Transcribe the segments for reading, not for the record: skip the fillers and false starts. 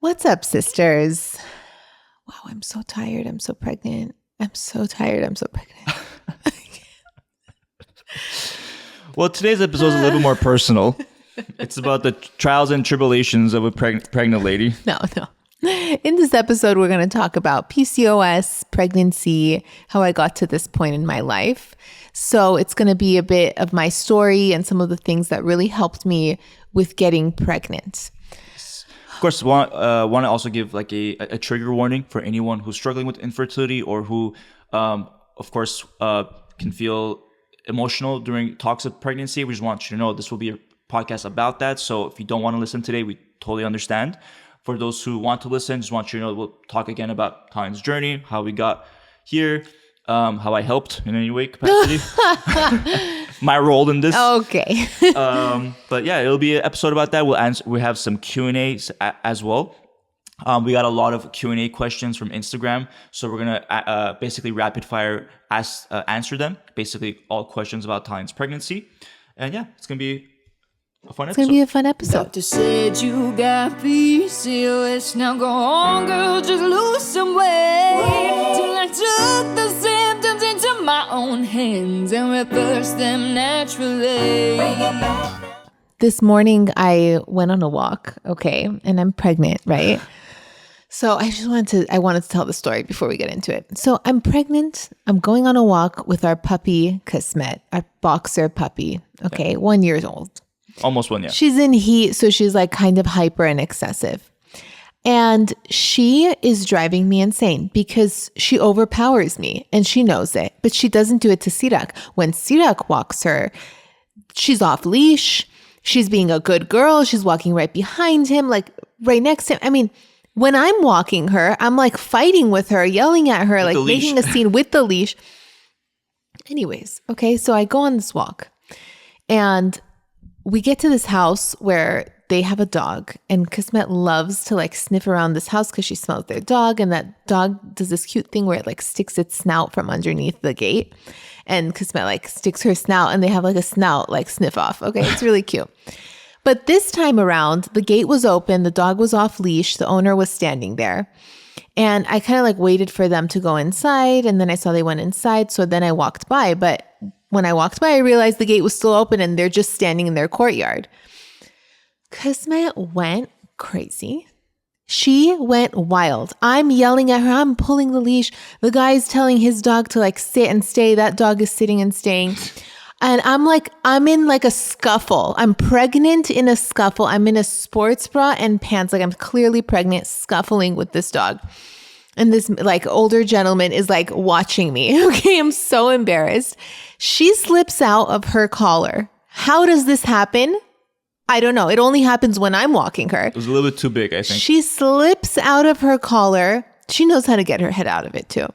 What's up, sisters? Wow, I'm so tired. I'm so pregnant. I'm so tired. I'm so pregnant. Well, today's episode is a little more personal. It's about the trials and tribulations of a pregnant lady. No. In this episode, we're going to talk about PCOS, pregnancy, how I got to this point in my life. So it's going to be a bit of my story and some of the things that really helped me with getting pregnant. Of course, want to also give like a trigger warning for anyone who's struggling with infertility or who, of course, can feel emotional during talks of pregnancy. We just want you to know this will be a podcast about that. So if you don't want to listen today, we totally understand. For those who want to listen, just want you to know we'll talk again about Colleen's journey, how we got here, how I helped in any way capacity, my role in this. Okay. But yeah, it'll be an episode about that. We have some Q&As as well. We got a lot of Q&A questions from Instagram, so we're gonna basically rapid fire answer them. Basically, all questions about Colleen's pregnancy, and yeah, it's gonna be a fun episode. It's going to be a fun episode. Doctor said you got PCOS. Now go on, girl, just lose some weight. Till I took the symptoms into my own hands and reversed them naturally. This morning, I went on a walk, okay? And I'm pregnant, right? So I wanted to tell the story before we get into it. So I'm pregnant. I'm going on a walk with our puppy, Kismet, our boxer puppy, okay? Yeah. 1 year old. Almost 1 year. She's in heat, so she's like kind of hyper and excessive. And she is driving me insane because she overpowers me and she knows it, but she doesn't do it to Sirak. When Sirak walks her, she's off leash. She's being a good girl. She's walking right behind him, like right next to him. I mean, when I'm walking her, I'm like fighting with her, yelling at her, like making a scene with the leash. Anyways, okay, so I go on this walk and we get to this house where they have a dog, and Kismet loves to like sniff around this house because she smells their dog, and that dog does this cute thing where it like sticks its snout from underneath the gate, and Kismet like sticks her snout, and they have like a snout like sniff off. Okay, it's really cute. But this time around, the gate was open, the dog was off leash, the owner was standing there, and I kind of like waited for them to go inside, and then I saw they went inside, so then I walked by, but when I walked by, I realized the gate was still open and they're just standing in their courtyard. Kismet went crazy. She went wild. I'm yelling at her. I'm pulling the leash. The guy's telling his dog to like sit and stay. That dog is sitting and staying. And I'm in like a scuffle. I'm pregnant in a scuffle. I'm in a sports bra and pants. Like I'm clearly pregnant, scuffling with this dog. And this like older gentleman is like watching me. Okay, I'm so embarrassed. She slips out of her collar. How does this happen? I don't know. It only happens when I'm walking her. It was a little bit too big, I think. She slips out of her collar. She knows how to get her head out of it too.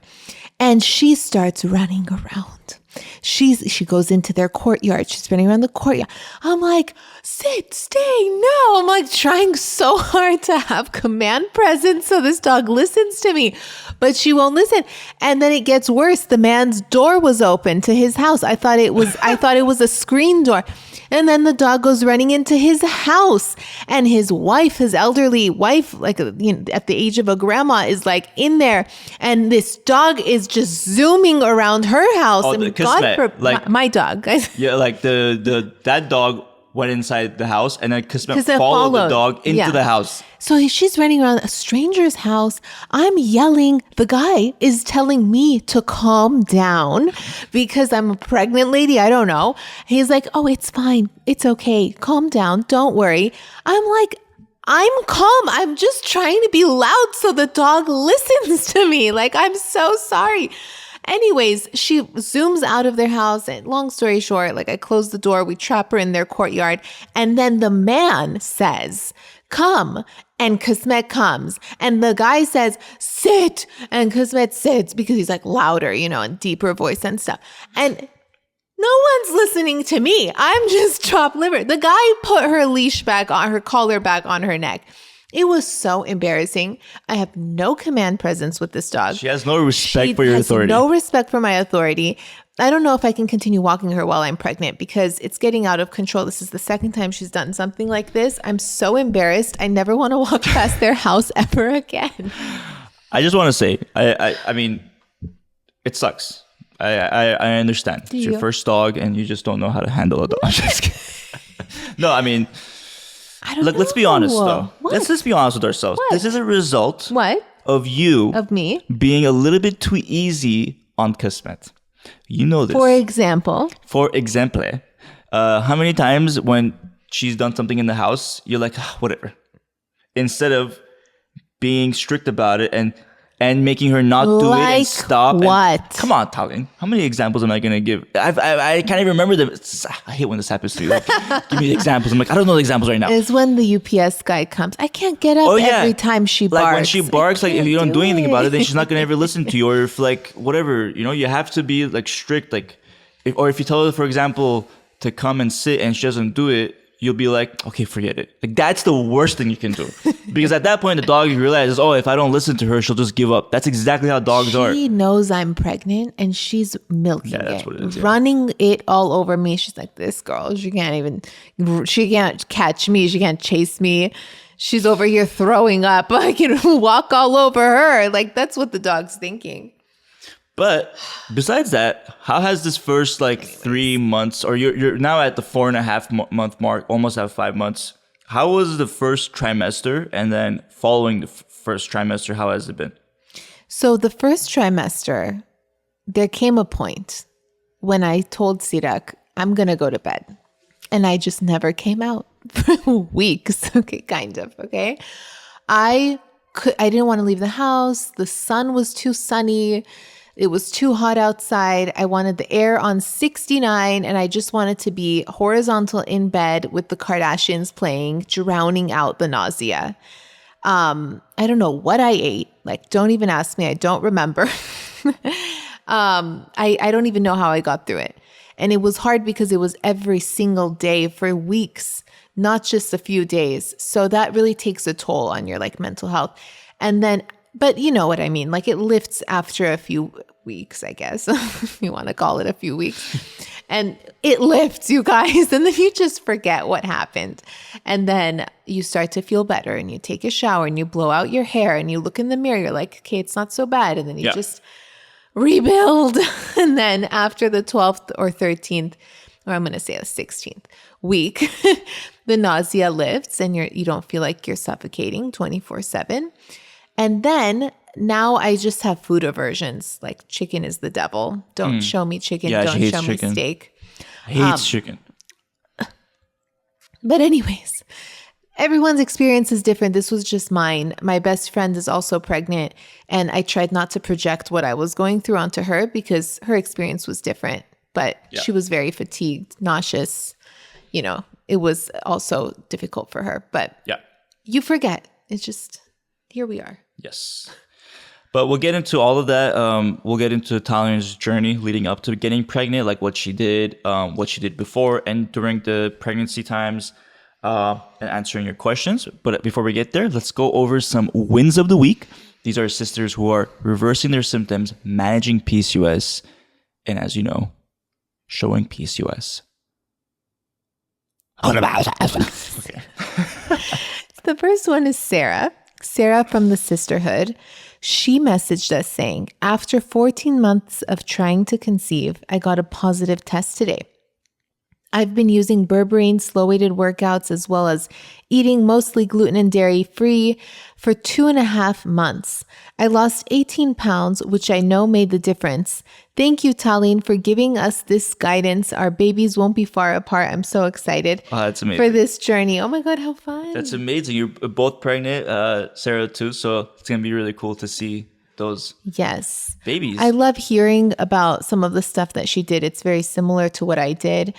And she starts running around. She goes into their courtyard. She's running around the courtyard. I'm like, sit, stay, no. I'm like trying so hard to have command presence so this dog listens to me, but she won't listen. And then it gets worse. The man's door was open to his house. I thought it was a screen door. And then the dog goes running into his house, and his wife, his elderly wife, like at the age of a grandma, is like in there, and this dog is just zooming around her house. Oh, and God for like, my dog. Yeah, like that dog went inside the house, and then Kismet followed the dog into the house. So she's running around a stranger's house. I'm yelling. The guy is telling me to calm down because I'm a pregnant lady. I don't know. He's like, oh, it's fine. It's okay. Calm down. Don't worry. I'm like, I'm calm. I'm just trying to be loud so the dog listens to me. Like, I'm so sorry. Anyways, she zooms out of their house, and long story short, like I close the door, we trap her in their courtyard, and then the man says, come, and Kismet comes, and the guy says, sit, and Kismet sits because he's like louder, and deeper voice and stuff, and no one's listening to me. I'm just chopped liver. The guy put her leash back on, her collar back on her neck. It was so embarrassing. I have no command presence with this dog. She has no respect for your authority. No respect for my authority. I don't know if I can continue walking her while I'm pregnant because it's getting out of control. This is the second time she's done something like this. I'm so embarrassed. I never want to walk past their house ever again. I just want to say, I mean, it sucks. I understand. It's your first dog and you just don't know how to handle a dog. I'm just kidding. No, I mean, let's be honest though. Let's just be honest with ourselves. What? This is a result of you. Of me. Being a little bit too easy on Kismet. You know this. For example, how many times when she's done something in the house, you're like, whatever. Instead of being strict about it and making her not do it and stop. What? Come on, Talin. How many examples am I going to give? I can't even remember them. I hate when this happens to you. Like, give me the examples. I'm like, I don't know the examples right now. It's when the UPS guy comes. I can't get up every time she barks. Like when she barks, like if you don't do anything about it, then she's not going to ever listen to you. Or if like, whatever, you have to be like strict. Like, if you tell her, for example, to come and sit and she doesn't do it, you'll be like, okay, forget it. Like that's the worst thing you can do. Because at that point, the dog realizes, if I don't listen to her, she'll just give up. That's exactly how dogs are. She knows I'm pregnant and she's milking that's what it is, running it all over me. She's like, this girl, she can't catch me. She can't chase me. She's over here throwing up. I can walk all over her. Like that's what the dog's thinking. But besides that, how has this first 3 months, or you're now at the 4.5 month mark, almost at 5 months. How was the first trimester, and then following the first trimester, how has it been? So the first trimester, there came a point when I told Sirak, I'm gonna go to bed, and I just never came out for weeks. Okay, kind of. Okay, I didn't want to leave the house. The sun was too sunny. It was too hot outside. I wanted the air on 69 and I just wanted to be horizontal in bed with the Kardashians playing, drowning out the nausea. I don't know what I ate. Don't even ask me. I don't remember. I don't even know how I got through it. And it was hard because it was every single day for weeks, not just a few days. So that really takes a toll on your mental health. And then but you know what I mean? It lifts after a few weeks, I guess, if you want to call it a few weeks. And it lifts, you guys. And then you just forget what happened. And then you start to feel better and you take a shower and you blow out your hair and you look in the mirror. You're like, okay, it's not so bad. And then you just rebuild. And then after the 12th or 13th, or I'm going to say the 16th week, the nausea lifts and you don't feel like you're suffocating 24/7. And then now I just have food aversions. Chicken is the devil. Don't show me chicken. Don't show me steak. I hate chicken. But anyways, everyone's experience is different. This was just mine. My best friend is also pregnant. And I tried not to project what I was going through onto her because her experience was different. But she was very fatigued, nauseous. It was also difficult for her. But you forget. It's just, here we are. Yes. But we'll get into all of that. We'll get into Talia's journey leading up to getting pregnant, what she did before and during the pregnancy times, and answering your questions. But before we get there, let's go over some wins of the week. These are sisters who are reversing their symptoms, managing PCOS, and as you know, showing PCOS. Okay. The first one is Sarah. Sarah from the sisterhood. She messaged us saying, after 14 months of trying to conceive, I got a positive test today. I've been using berberine slow-weighted workouts as well as eating mostly gluten and dairy free for 2.5 months. I lost 18 pounds, which I know made the difference. Thank you, Talin, for giving us this guidance. Our babies won't be far apart. I'm so excited that's amazing. For this journey. Oh my God, how fun. That's amazing. You're both pregnant, Sarah too. So it's going to be really cool to see those babies. I love hearing about some of the stuff that she did. It's very similar to what I did,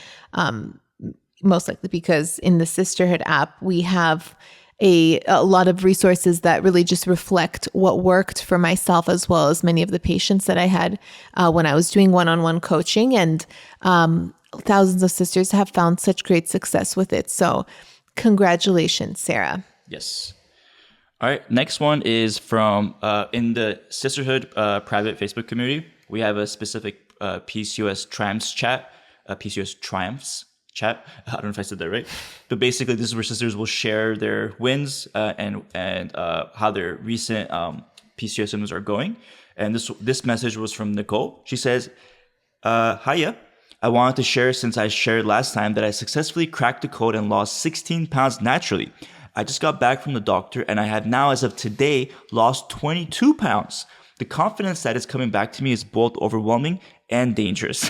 most likely because in the Sisterhood app, we have a lot of resources that really just reflect what worked for myself as well as many of the patients that I had when I was doing one-on-one coaching. And thousands of sisters have found such great success with it. So congratulations, Sarah. Yes. All right, next one is from in the Sisterhood private Facebook community. We have a specific PCOS Triumphs chat, PCOS Triumphs chat. I don't know if I said that right, but basically this is where sisters will share their wins and how their recent PCOS symptoms are going. And this message was from Nicole. She says, "Hiya. I wanted to share since I shared last time that I successfully cracked the code and lost 16 pounds naturally. I just got back from the doctor and I have now, as of today, lost 22 pounds. The confidence that is coming back to me is both overwhelming and dangerous.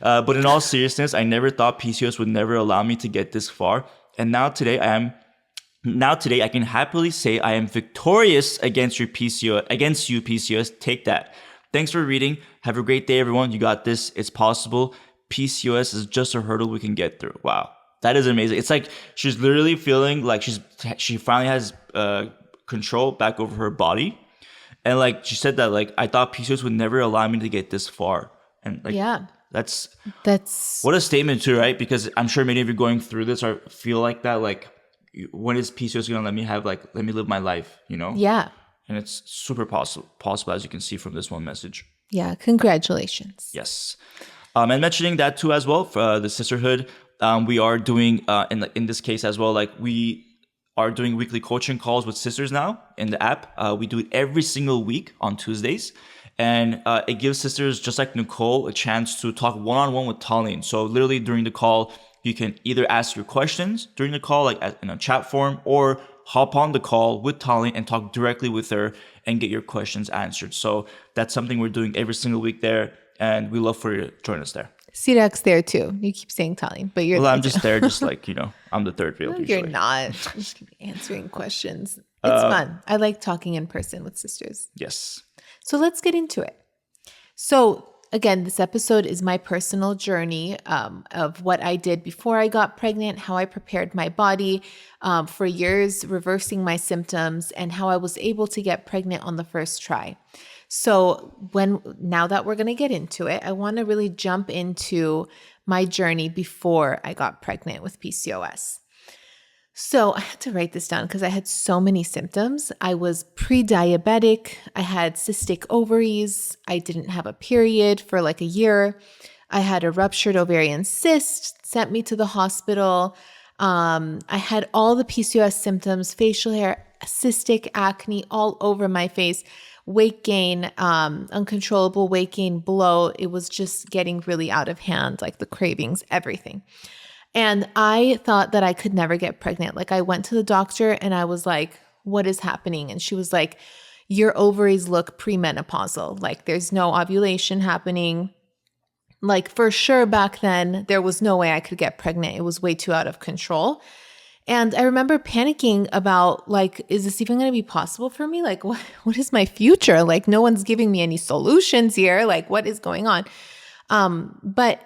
But in all seriousness, I never thought PCOS would never allow me to get this far. And now today I can happily say I am victorious against you PCOS. Take that. Thanks for reading. Have a great day, everyone. You got this. It's possible. PCOS is just a hurdle we can get through." Wow. That is amazing. It's like she's literally feeling like she finally has control back over her body. And like she said that, like, I thought PCOS would never allow me to get this far. And like, Yeah. that's That's what a statement too, right? Because I'm sure many of you going through this or feel like that, like, when is PCOS going to let me live my life, you know? yeah. And it's super possible, as you can see from this one message. Yeah. Congratulations. Yes. And mentioning that too as well, for the sisterhood, we are doing, in this case as well, like we are doing weekly coaching calls with sisters now in the app. We do it every single week on Tuesdays. And it gives sisters just like Nicole a chance to talk one-on-one with Tallene. So literally during the call, you can either ask your questions during the call, like in a chat form, or hop on the call with Tallene and talk directly with her and get your questions answered. So that's something we're doing every single week there. And we love for you to join us there. Sirak's there too. You keep saying Tallene, but you're Well, there I'm just too. there, just like, I'm the third wheel. No, usually. you're not. You just keep answering questions. It's fun. I like talking in person with sisters. Yes. So let's get into it. So again, this episode is my personal journey of what I did before I got pregnant, how I prepared my body for years, reversing my symptoms, and how I was able to get pregnant on the first try. So now that we're going to get into it, I want to really jump into my journey before I got pregnant with PCOS. So I had to write this down because I had so many symptoms. I was pre-diabetic. I had cystic ovaries. I didn't have a period for like a year. I had a ruptured ovarian cyst, sent me to the hospital. I had all the PCOS symptoms, facial hair, cystic acne all over my face, weight gain, uncontrollable weight gain, bloat. It was just getting really out of hand, like the cravings, everything. And I thought that I could never get pregnant. Like I went to the doctor and I was like, what is happening? And she was like, your ovaries look premenopausal. Like there's no ovulation happening. Like for sure back then, there was no way I could get pregnant. It was way too out of control. And I remember panicking about like, is this even going to be possible for me? Like, what is my future? Like no one's giving me any solutions here. Like what is going on? But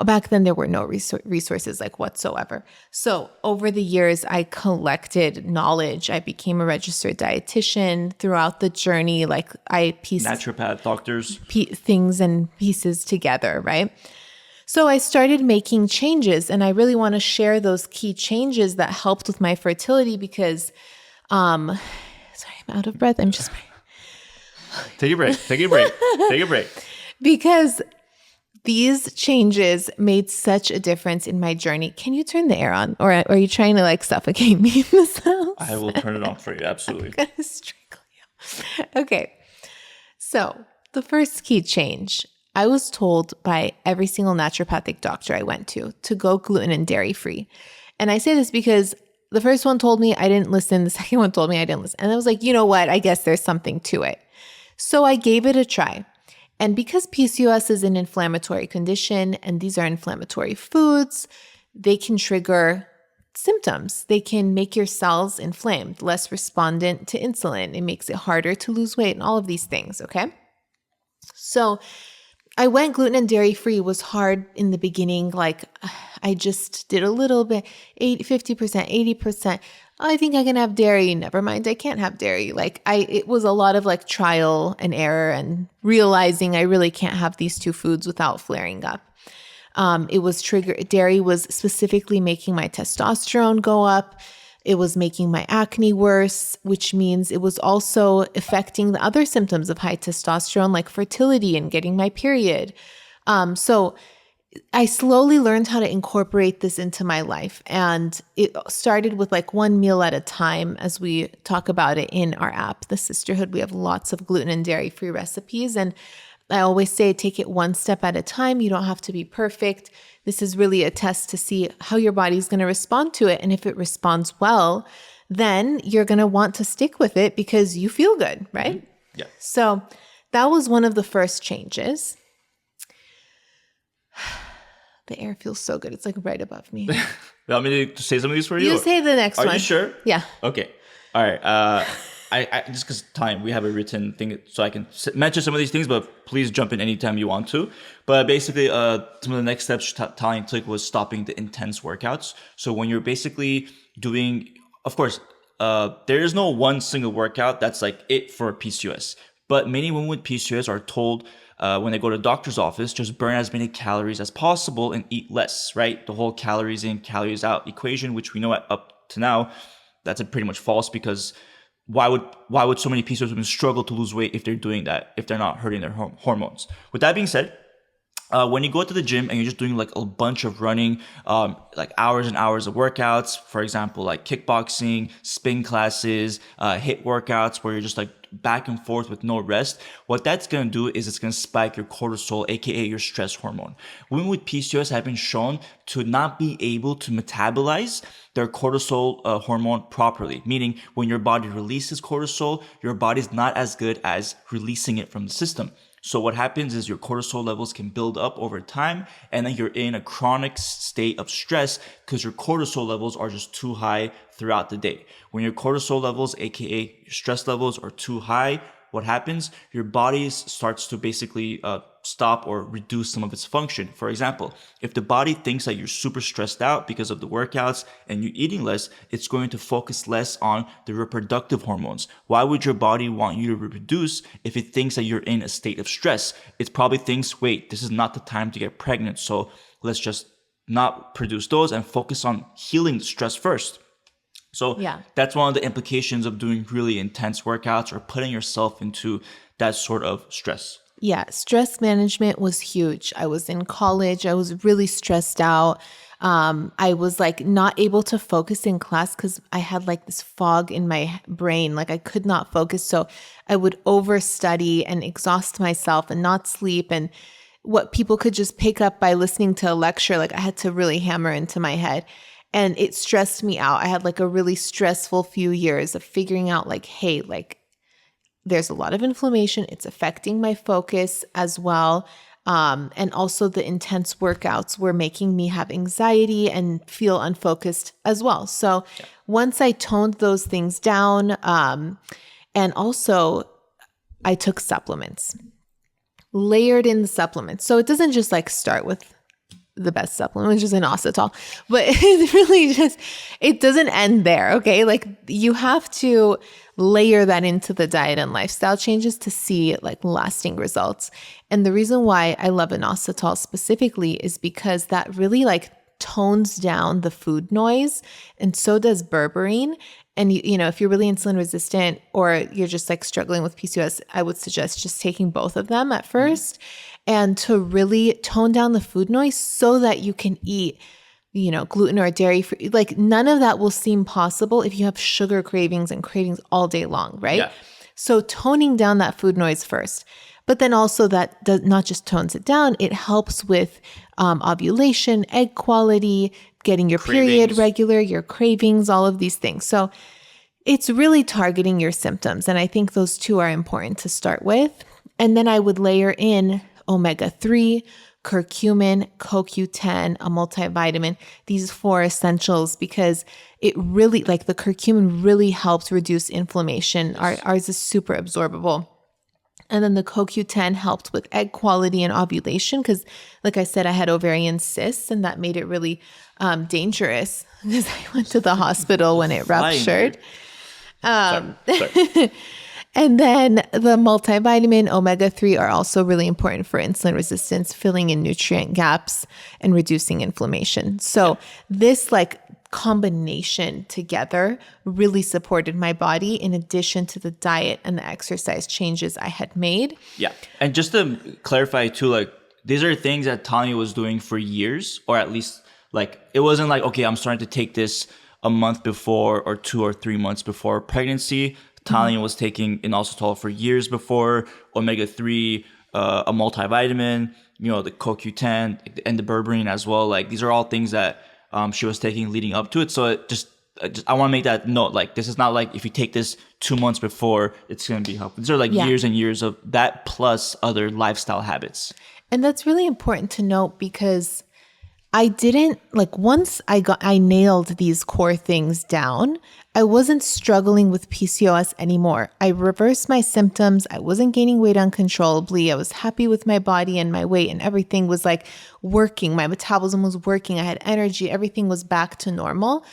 back then there were no resources like whatsoever. So over the years, I collected knowledge. I became a registered dietitian throughout the journey. Like I pieced Naturopath, doctors. things and pieces together, right? So I started making changes, and I really want to share those key changes that helped with my fertility because, sorry, I'm out of breath. I'm just Take a break. Because these changes made such a difference in my journey. Can you turn the air on? Or are you trying to like suffocate me in this house? I will turn it on for you. Absolutely. I'm going to strangle you. Okay. So the first key change, I was told by every single naturopathic doctor I went to go gluten and dairy free. And I say this because the first one told me I didn't listen. The second one told me I didn't listen. And I was like, you know what? I guess there's something to it. So I gave it a try. And because PCOS is an inflammatory condition and these are inflammatory foods, they can trigger symptoms. They can make your cells inflamed, less respondent to insulin. It makes it harder to lose weight and all of these things, okay? So I went gluten and dairy free. It was hard in the beginning. Like I just did a little bit, 50%, 80%. I think I can have dairy. Never mind, I can't have dairy. It was a lot of like trial and error and realizing I really can't have these two foods without flaring up. It was triggered. Dairy was specifically making my testosterone go up. It was making my acne worse, which means it was also affecting the other symptoms of high testosterone, like fertility and getting my period. So I slowly learned how to incorporate this into my life. And it started with like one meal at a time, as we talk about it in our app, The Sisterhood. We have lots of gluten and dairy-free recipes. And I always say, take it one step at a time. You don't have to be perfect. This is really a test to see how your body's going to respond to it. And if it responds well, then you're going to want to stick with it because you feel good, right? Yeah. So that was one of the first changes. The air feels so good. It's like right above me. You want me to say some of these for you? You say the next one. Are you sure? Yeah. Okay. All right. I just because time, we have a written thing, so I can mention some of these things, but please jump in anytime you want to. But basically, some of the next steps Tallene took was stopping the intense workouts. So when you're basically doing, of course, there is no one single workout that's like it for PCOS. But many women with PCOS are told when they go to the doctor's office, just burn as many calories as possible and eat less, right? The whole calories in, calories out equation, which we know up to now, that's pretty much false, because why would so many PCOS women struggle to lose weight if they're doing that, if they're not hurting their hormones? With that being said, when you go to the gym and you're just doing like a bunch of running, like hours and hours of workouts, for example, like kickboxing, spin classes, HIIT workouts, where you're just like back and forth with no rest, what that's going to do is it's going to spike your cortisol, aka your stress hormone. Women with PCOS have been shown to not be able to metabolize their cortisol hormone properly, meaning when your body releases cortisol, your body's not as good as releasing it from the system. So what happens is your cortisol levels can build up over time, and then you're in a chronic state of stress because your cortisol levels are just too high throughout the day. When your cortisol levels, aka your stress levels, are too high, what happens? Your body starts to basically stop or reduce some of its function. For example, if the body thinks that you're super stressed out because of the workouts and you're eating less, it's going to focus less on the reproductive hormones. Why would your body want you to reproduce if it thinks that you're in a state of stress? It probably thinks, wait, this is not the time to get pregnant, so let's just not produce those and focus on healing the stress first. So that's one of the implications of doing really intense workouts or putting yourself into that sort of stress. Yeah, stress management was huge. I was in college. I was really stressed out. I was like not able to focus in class because I had like this fog in my brain. Like I could not focus. So I would overstudy and exhaust myself and not sleep. And what people could just pick up by listening to a lecture, like I had to really hammer into my head. And it stressed me out. I had like a really stressful few years of figuring out like, hey, like there's a lot of inflammation. It's affecting my focus as well. And also the intense workouts were making me have anxiety and feel unfocused as well. So once I toned those things down, and also I took supplements, layered in the supplements. So it doesn't just like start with the best supplement, which is inositol, but it really just, it doesn't end there. Okay. Like you have to layer that into the diet and lifestyle changes to see like lasting results. And the reason why I love inositol specifically is because that really like tones down the food noise, and so does berberine. And you know, if you're really insulin resistant or you're just like struggling with PCOS, I would suggest just taking both of them at first and to really tone down the food noise so that you can eat, you know, gluten or dairy free. Like none of that will seem possible if you have sugar cravings and cravings all day long, right? Yeah. So toning down that food noise first. But then also that does not just tones it down, it helps with ovulation, egg quality, getting your period regular, your cravings, all of these things. So it's really targeting your symptoms. And I think those two are important to start with. And then I would layer in omega-3, curcumin, CoQ10, a multivitamin, these 4 essentials, because it really, like the curcumin really helps reduce inflammation. Ours is super absorbable. And then the CoQ10 helped with egg quality and ovulation because, like I said, I had ovarian cysts, and that made it really dangerous because I went to the hospital when it ruptured. Sorry. And then the multivitamin, omega-3 are also really important for insulin resistance, filling in nutrient gaps and reducing inflammation. So this like combination together really supported my body in addition to the diet and the exercise changes I had made. Yeah. And just to clarify too, like these are things that Tanya was doing for years, or at least like it wasn't like, okay, I'm starting to take this a month before or 2 or 3 months before pregnancy. Tanya was taking inositol for years before, omega-3, a multivitamin, the CoQ10 and the berberine as well. Like these are all things that she was taking leading up to it. So I want to make that note. Like this is not like if you take this 2 months before, it's going to be helpful. These are like years and years of that plus other lifestyle habits. And that's really important to note because I didn't once I nailed these core things down, I wasn't struggling with PCOS anymore. I reversed my symptoms. I wasn't gaining weight uncontrollably. I was happy with my body and my weight, and everything was like working. My metabolism was working. I had energy. Everything was back to normal.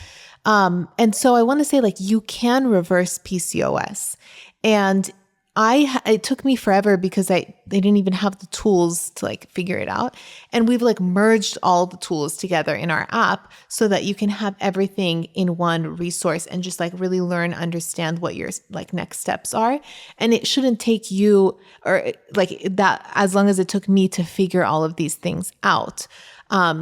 And so I want to say you can reverse PCOS. And it took me forever because they didn't even have the tools to figure it out. And we've merged all the tools together in our app so that you can have everything in one resource and just really learn, understand what your next steps are. And it shouldn't take you or that as long as it took me to figure all of these things out.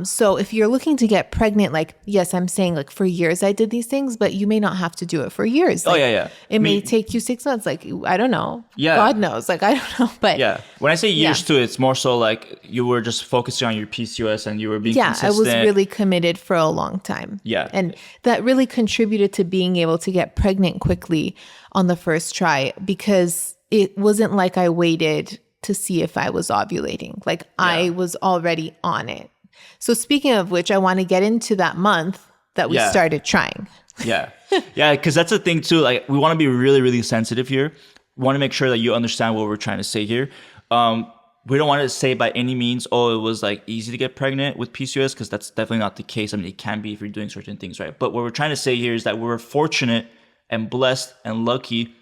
So if you're looking to get pregnant, yes, I'm saying for years I did these things, but you may not have to do it for years. It may take you 6 months. I don't know. Yeah. God knows. I don't know. But yeah, when I say years too, it's more so you were just focusing on your PCOS and you were being consistent. I was really committed for a long time. Yeah. And that really contributed to being able to get pregnant quickly on the first try because it wasn't like I waited to see if I was ovulating. I was already on it. So speaking of which, I want to get into that month that we started trying. Yeah. Yeah, because that's the thing too. We want to be really, really sensitive here. We want to make sure that you understand what we're trying to say here. We don't want to say by any means, it was easy to get pregnant with PCOS, because that's definitely not the case. I mean, it can be if you're doing certain things right. But what we're trying to say here is that we're fortunate and blessed and lucky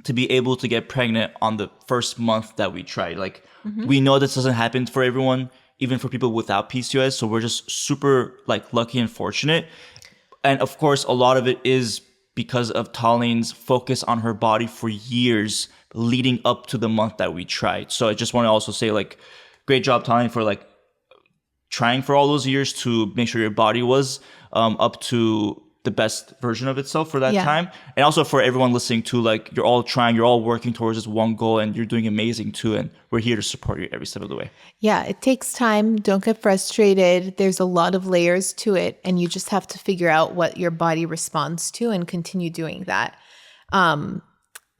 to be able to get pregnant on the first month that we tried. We know this doesn't happen for everyone, even for people without PCOS. So we're just super lucky and fortunate. And of course, a lot of it is because of Tallene's focus on her body for years leading up to the month that we tried. So I just want to also say great job, Tallene, for trying for all those years to make sure your body was up to the best version of itself for that time. And also for everyone listening too, you're all trying, you're all working towards this one goal, and you're doing amazing too. And we're here to support you every step of the way. Yeah, it takes time. Don't get frustrated. There's a lot of layers to it, and you just have to figure out what your body responds to and continue doing that. And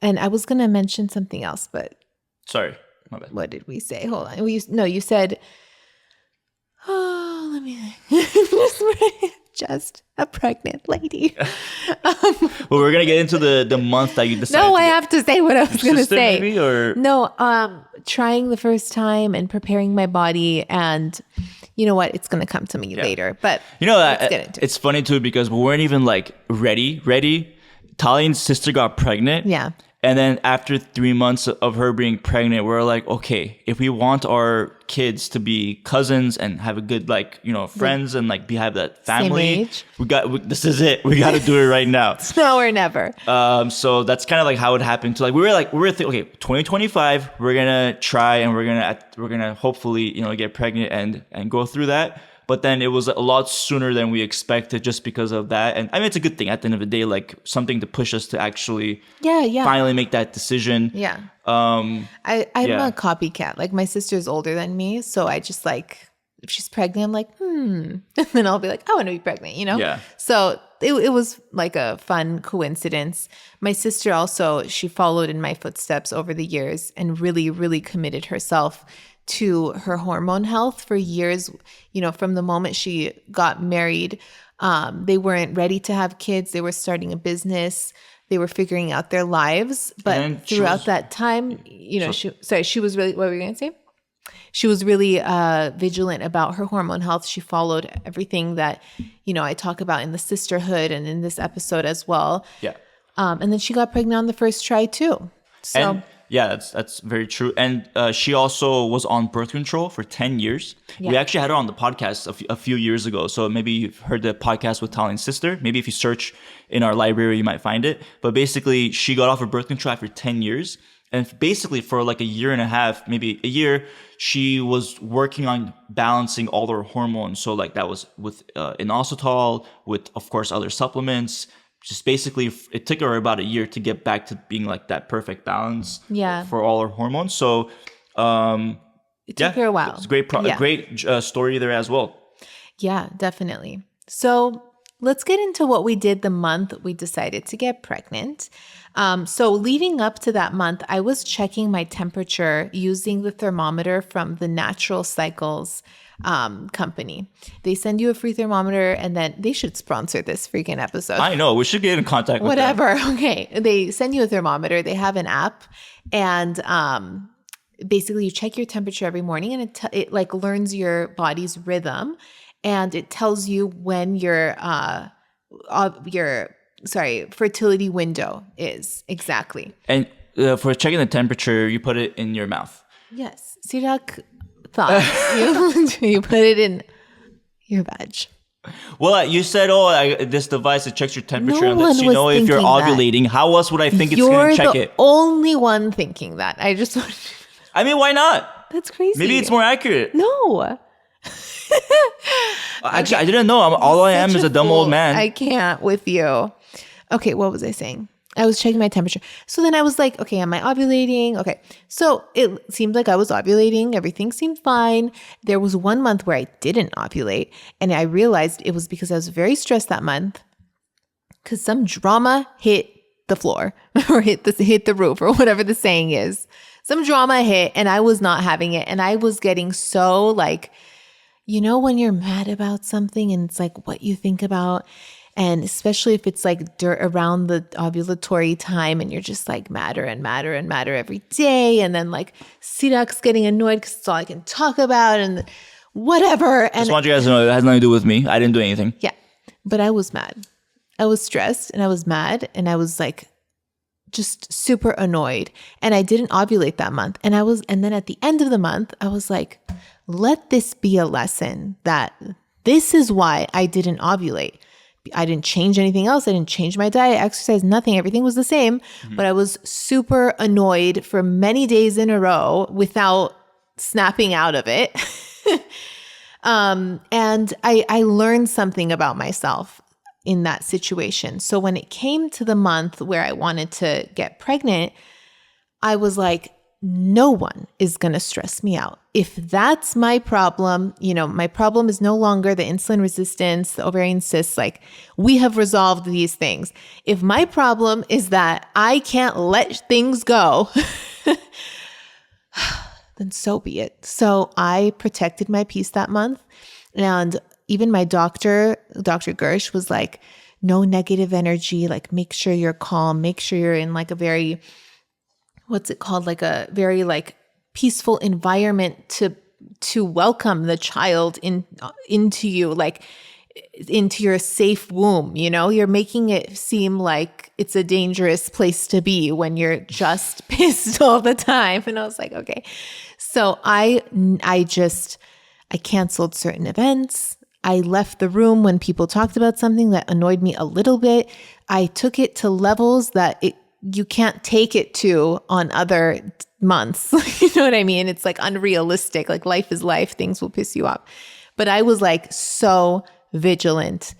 I was going to mention something else, but sorry, my bad. What did we say? Hold on. You said, let me think. Just a pregnant lady. Well, we're gonna get into the month that you decided. No, I have to say what I was gonna say. Maybe, or no, trying the first time and preparing my body, and you know what, it's gonna come to me later. But let's get into it. It's funny too because we weren't even ready. Tallene's sister got pregnant. Yeah. And then after 3 months of her being pregnant, we're okay, if we want our kids to be cousins and have a good, friends and have that family, this is it. We got to do it right now. It's now or never. So that's kind of how it happened. We were thinking, okay, 2025, we're going to try and we're going to hopefully, get pregnant and go through that. But then it was a lot sooner than we expected just because of that. And I mean, it's a good thing at the end of the day, something to push us to actually finally make that decision. Yeah. I'm a copycat. My sister's older than me. So I just if she's pregnant, I'm and then I'll be I want to be pregnant, Yeah. So it was a fun coincidence. My sister also, she followed in my footsteps over the years and really, really committed herself to her hormone health for years. From the moment she got married, they weren't ready to have kids. They were starting a business. They were figuring out their lives. But throughout that time, she was really, what were you going to say? She was really vigilant about her hormone health. She followed everything that, I talk about in the sisterhood and in this episode as well. Yeah. And then she got pregnant on the first try too. So. Yeah, that's very true. And she also was on birth control for 10 years. Yeah. We actually had her on the podcast a few years ago. So maybe you've heard the podcast with Talian's sister. Maybe if you search in our library, you might find it. But basically, she got off her birth control after 10 years. And basically for like a year and a half, maybe a year, she was working on balancing all her hormones. So like that was with inositol, with, of course, other supplements. Just basically, it took her about a year to get back to being like that perfect balance for all her hormones. So, it took her a while. It's a great story there as well. Yeah, definitely. So let's get into what we did the month we decided to get pregnant. So leading up to that month, I was checking my temperature using the thermometer from the Natural Cycles company. They send you a free thermometer, and then they should sponsor this freaking episode. I know. We should get in contact with Whatever. them. Okay. They send you a thermometer. They have an app, and basically you check your temperature every morning, and it like learns your body's rhythm, and it tells you when your fertility window is exactly. And for checking the temperature, you put it in your mouth. Yes. Sirak thought you put it in your vag. Well, you said, this device, it checks your temperature No and lets you one know was if you're thinking that. ovulating. How else would I think it's going to check You're it? the only one thinking that. I just want to... I mean, why not? That's crazy. Maybe it's more accurate. No. Actually, I didn't know. All I am Such is a dumb fool. old man. I can't with you. Okay, what was I saying? I was checking my temperature. So then I was like, okay, am I ovulating? Okay. So it seemed like I was ovulating. Everything seemed fine. There was 1 month where I didn't ovulate. And I realized it was because I was very stressed that month because some drama hit the floor or hit the roof or whatever the saying is. Some drama hit and I was not having it. And I was getting so like, you know, when you're mad about something and it's like what you think about. And especially if it's like around the ovulatory time and you're just like madder and madder and madder every day. And then like Sirak's getting annoyed because it's all I can talk about and whatever. Just want you guys to know it has nothing to do with me. I didn't do anything. Yeah. But I was mad. I was stressed and I was mad and I was like just super annoyed. And I didn't ovulate that month. And then at the end of the month, I was like, let this be a lesson that this is why I didn't ovulate. I didn't change anything else. I didn't change my diet, exercise, nothing. Everything was the same. But I was super annoyed for many days in a row without snapping out of it. And I learned something about myself in that situation. So when it came to the month where I wanted to get pregnant, I was like, no one is going to stress me out. If that's my problem, you know, my problem is no longer the insulin resistance, the ovarian cysts, like we have resolved these things. If my problem is that I can't let things go, then so be it. So I protected my peace that month. And even my Dr. Gersh was like, no negative energy, like make sure you're calm, make sure you're in like a very, what's it called? Like a very like peaceful environment to welcome the child into you, like into your safe womb. You know, you're making it seem like it's a dangerous place to be when you're just pissed all the time. And I was like, okay. So I canceled certain events. I left the room when people talked about something that annoyed me a little bit. I took it to levels that you can't take it to on other months. You know what I mean? It's like unrealistic. Like life is life. Things will piss you off. But I was like so vigilant,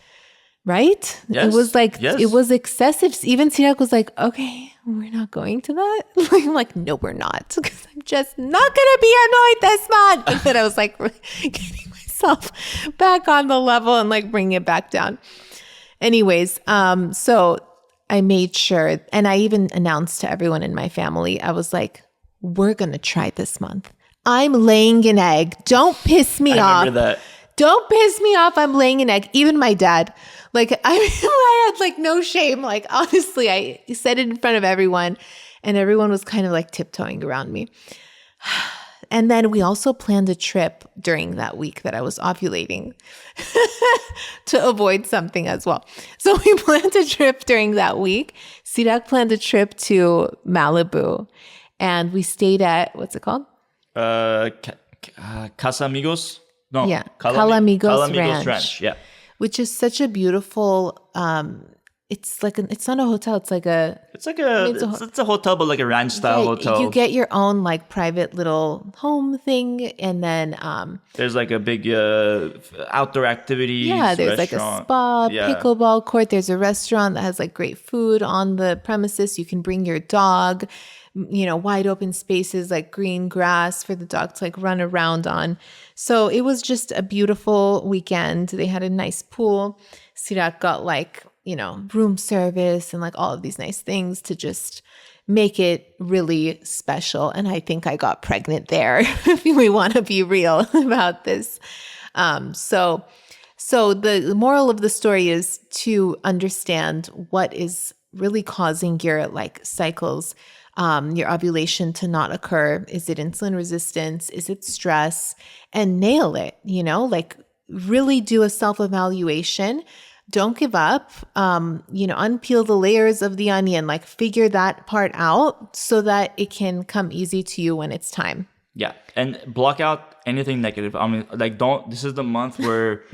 right? Yes. It was like, Yes. It was excessive. Even Sirak was like, okay, we're not going to that. I'm like, no, we're not. Because I'm just not going to be annoyed this month. And then I was like getting myself back on the level and like bringing it back down. Anyways, so I made sure, and I even announced to everyone in my family, I was like, we're going to try this month. I'm laying an egg. Don't piss me off. I remember that. Don't piss me off. I'm laying an egg. Even my dad. Like, I had like no shame. Like, honestly, I said it in front of everyone and everyone was kind of like tiptoeing around me. And then we also planned a trip during that week that I was ovulating to avoid something as well. So we planned a trip during that week. Sirak planned a trip to Malibu. And we stayed at, what's it called? Casamigos? No. Yeah, Calamigos Ranch. Ranch. Yeah. Which is such a beautiful, it's like, it's not a hotel. It's like a, It's like it's a hotel, but like a ranch style hotel. you get your own like private little home thing. And then, there's like a big outdoor activities. yeah, there's like a spa, Yeah. pickleball court. There's a restaurant that has like great food on the premises. You can bring your dog, wide open spaces like green grass for the dog to like run around on. So it was just a beautiful weekend. They had a nice pool. Sirak got like, room service and like all of these nice things to just make it really special. And I think I got pregnant there, if we want to be real about this. So the moral of the story is to understand what is really causing your like cycles, your ovulation to not occur. Is it insulin resistance? Is it stress? And nail it, like really do a self-evaluation. Don't give up, unpeel the layers of the onion, like figure that part out so that it can come easy to you when it's time. Yeah. And block out anything negative. I mean, like this is the month where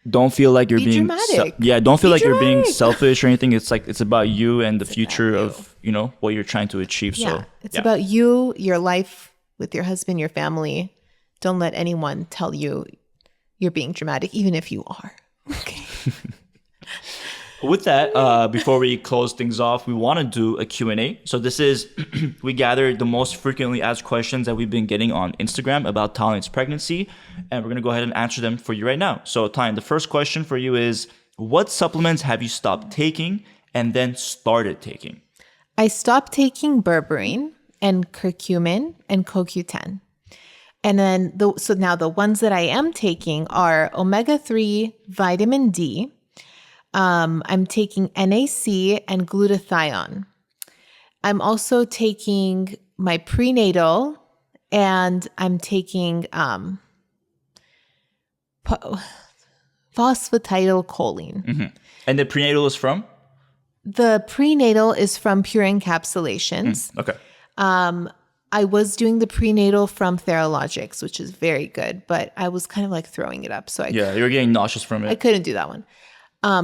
don't feel like you're being dramatic. Don't feel like dramatic. You're being selfish or anything. It's like it's about you and the future of what you're trying to achieve. Yeah, So it's about you, your life with your husband, your family. Don't let anyone tell you you're being dramatic, even if you are. Okay. With that, before we close things off, we want to do a Q&A. So this is, we gathered the most frequently asked questions that we've been getting on Instagram about Talian's pregnancy, and we're going to go ahead and answer them for you right now. So Talian, the first question for you is, what supplements have you stopped taking and then started taking? I stopped taking berberine and curcumin and CoQ10. And then, so now the ones that I am taking are omega-3, vitamin D. I'm taking NAC and glutathione. I'm also taking my prenatal, and I'm taking phosphatidylcholine. Mm-hmm. And the prenatal is from? The prenatal is from Pure Encapsulations. Okay. I was doing the prenatal from Theralogics, which is very good, but I was kind of like throwing it up. So you're getting nauseous from it. I couldn't do that one.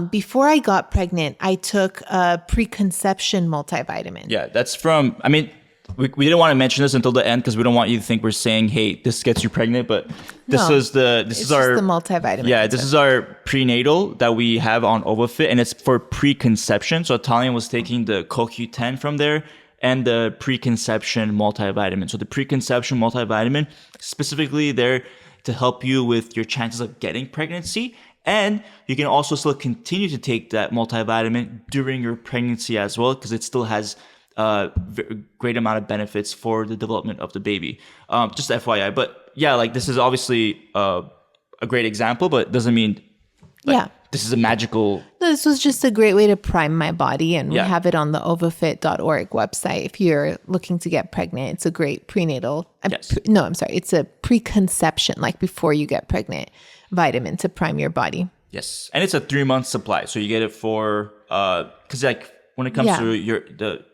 Before I got pregnant, I took a preconception multivitamin. Yeah, that's from, I mean, we didn't want to mention this until the end because we don't want you to think we're saying, hey, this gets you pregnant, but this is our the multivitamin. Yeah, this is our prenatal that we have on OvaFit, and it's for preconception. So Italian was taking the CoQ10 from there and the preconception multivitamin. So the preconception multivitamin specifically there to help you with your chances of getting pregnancy. And you can also still continue to take that multivitamin during your pregnancy as well, because it still has a great amount of benefits for the development of the baby. Just FYI. But yeah, like this is obviously a great example, but it doesn't mean this is a magical... No, this was just a great way to prime my body, and we have it on the ovafit.org website. If you're looking to get pregnant, it's a great prenatal... it's a preconception, like before you get pregnant, vitamin to prime your body. Yes. And it's a 3-month supply. So you get it for... Because like when it comes to the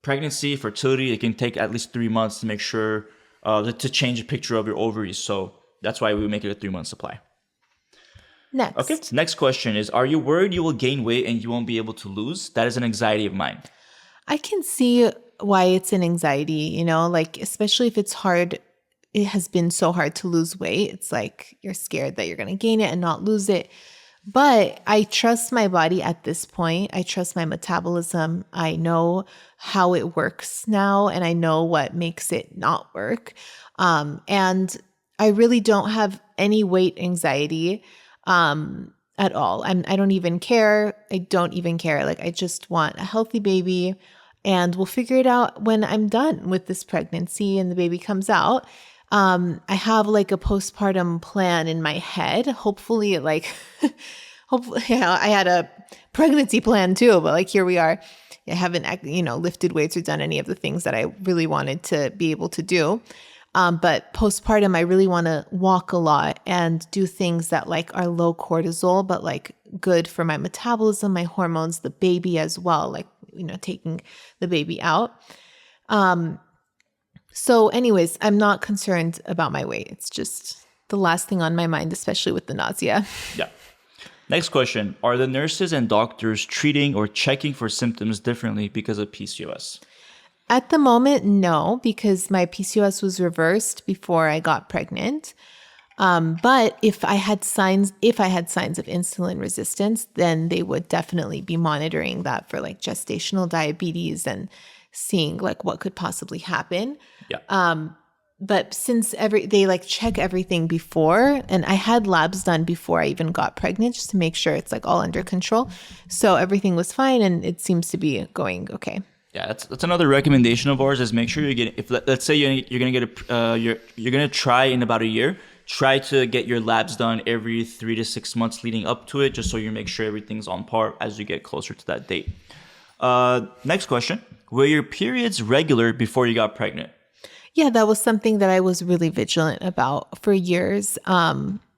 pregnancy, fertility, it can take at least 3 months to make sure to change the picture of your ovaries. So that's why we make it a 3-month supply. Next. Okay. So next question is, are you worried you will gain weight and you won't be able to lose? That is an anxiety of mine. I can see why it's an anxiety, like especially if it's hard. It has been so hard to lose weight. It's like you're scared that you're going to gain it and not lose it. But I trust my body at this point. I trust my metabolism. I know how it works now, and I know what makes it not work. And I really don't have any weight anxiety at all. I don't even care. I don't even care. Like, I just want a healthy baby, and we'll figure it out when I'm done with this pregnancy and the baby comes out. I have like a postpartum plan in my head. Hopefully, I had a pregnancy plan too, but like here we are. I haven't, lifted weights or done any of the things that I really wanted to be able to do. But postpartum, I really want to walk a lot and do things that like are low cortisol, but like good for my metabolism, my hormones, the baby as well, like, taking the baby out. So anyways, I'm not concerned about my weight. It's just the last thing on my mind, especially with the nausea. Yeah. Next question. Are the nurses and doctors treating or checking for symptoms differently because of PCOS? At the moment, no, because my PCOS was reversed before I got pregnant. But if I had signs of insulin resistance, then they would definitely be monitoring that for like gestational diabetes and seeing like what could possibly happen. Yeah. But since they like check everything before, and I had labs done before I even got pregnant just to make sure it's like all under control. So everything was fine and it seems to be going okay. Yeah, that's another recommendation of ours is make sure you're getting, if let's say you're going to get you're going to try in about a year, try to get your labs done every 3 to 6 months leading up to it, just so you make sure everything's on par as you get closer to that date. Next question. Were your periods regular before you got pregnant? Yeah, that was something that I was really vigilant about for years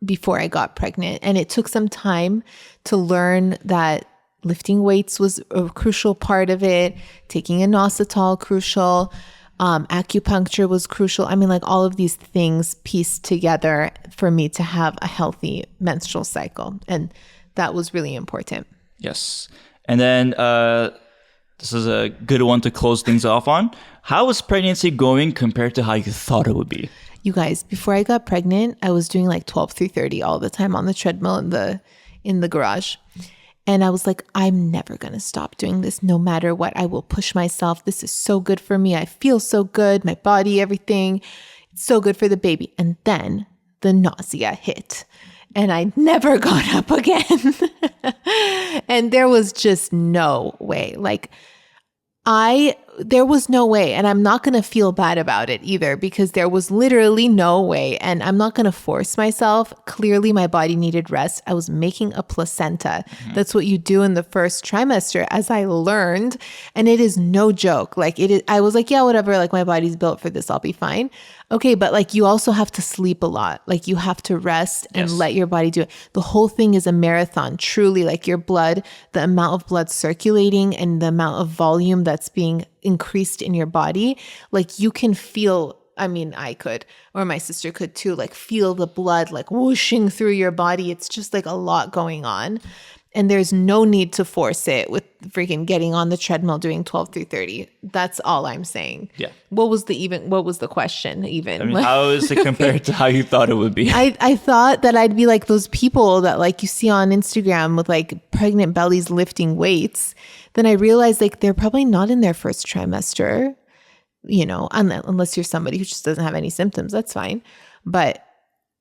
before I got pregnant. And it took some time to learn that lifting weights was a crucial part of it. Taking inositol, crucial. Acupuncture was crucial. I mean, like all of these things pieced together for me to have a healthy menstrual cycle. And that was really important. Yes. And then this is a good one to close things off on. How was pregnancy going compared to how you thought it would be? You guys, before I got pregnant, I was doing like 12 through 30 all the time on the treadmill in the garage. And I was like, I'm never going to stop doing this no matter what. I will push myself. This is so good for me. I feel so good. My body, everything. It's so good for the baby. And then the nausea hit. And I never got up again. And there was just no way. Like, there was no way. And I'm not going to feel bad about it either because there was literally no way. And I'm not going to force myself. Clearly, my body needed rest. I was making a placenta. Mm-hmm. That's what you do in the first trimester, as I learned. And it is no joke. Like I was like, yeah, whatever. Like my body's built for this. I'll be fine. Okay. But like you also have to sleep a lot. Like you have to rest and let your body do it. The whole thing is a marathon. Truly, like your blood, the amount of blood circulating and the amount of volume that's being increased in your body, like you can feel, I mean, I could, or my sister could too, like feel the blood like whooshing through your body. It's just like a lot going on. And there's no need to force it with freaking getting on the treadmill doing 12 through 30. That's all I'm saying. Yeah. What was the question even? I mean, how is it compared to how you thought it would be? I thought that I'd be like those people that like you see on Instagram with like pregnant bellies lifting weights. Then I realized like they're probably not in their first trimester, you know, unless you're somebody who just doesn't have any symptoms, that's fine. But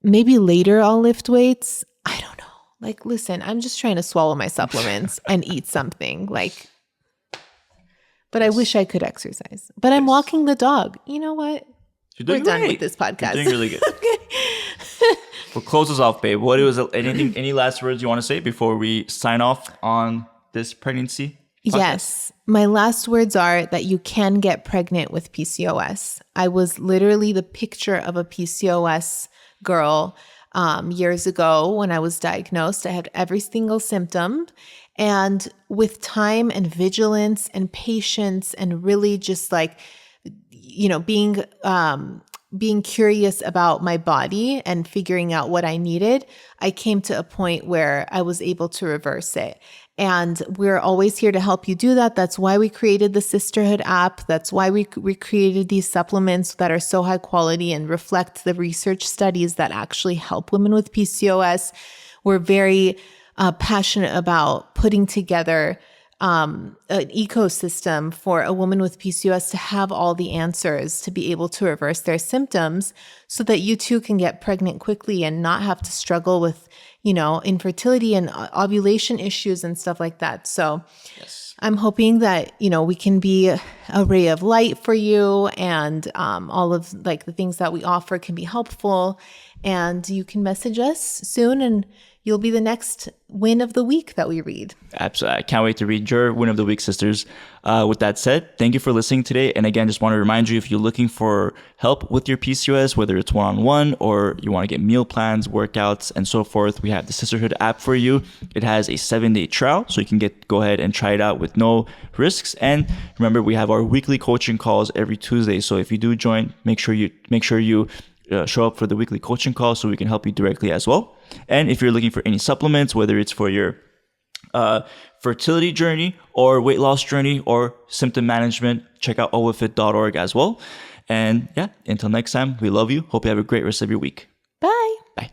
maybe later I'll lift weights. I don't know. Like, listen, I'm just trying to swallow my supplements and eat something like, but I wish I could exercise, but I'm walking the dog. You know what? We're done with this podcast. You're doing really good. We'll close us off, babe. Any last words you want to say before we sign off on this pregnancy podcast? Yes. My last words are that you can get pregnant with PCOS. I was literally the picture of a PCOS girl years ago when I was diagnosed. I had every single symptom. And with time and vigilance and patience and really just like, you know, being curious about my body and figuring out what I needed, I came to a point where I was able to reverse it. And we're always here to help you do that. That's why we created the Sisterhood app. That's why we created these supplements that are so high quality and reflect the research studies that actually help women with PCOS. We're very passionate about putting together an ecosystem for a woman with PCOS to have all the answers to be able to reverse their symptoms so that you too can get pregnant quickly and not have to struggle with, you know, infertility and ovulation issues and stuff like that. So I'm hoping that, you know, we can be a ray of light for you and all of like the things that we offer can be helpful, and you can message us soon and you'll be the next win of the week that we read. Absolutely. I can't wait to read your win of the week, sisters. With that said, thank you for listening today. And again, just want to remind you, if you're looking for help with your PCOS, whether it's one-on-one or you want to get meal plans, workouts, and so forth, we have the Sisterhood app for you. It has a 7-day trial, so you can go ahead and try it out with no risks. And remember, we have our weekly coaching calls every Tuesday. So if you do join, make sure you show up for the weekly coaching call so we can help you directly as well. And if you're looking for any supplements, whether it's for your fertility journey or weight loss journey or symptom management, check out ovafit.org as well. And yeah, until next time, we love you. Hope you have a great rest of your week. Bye. Bye.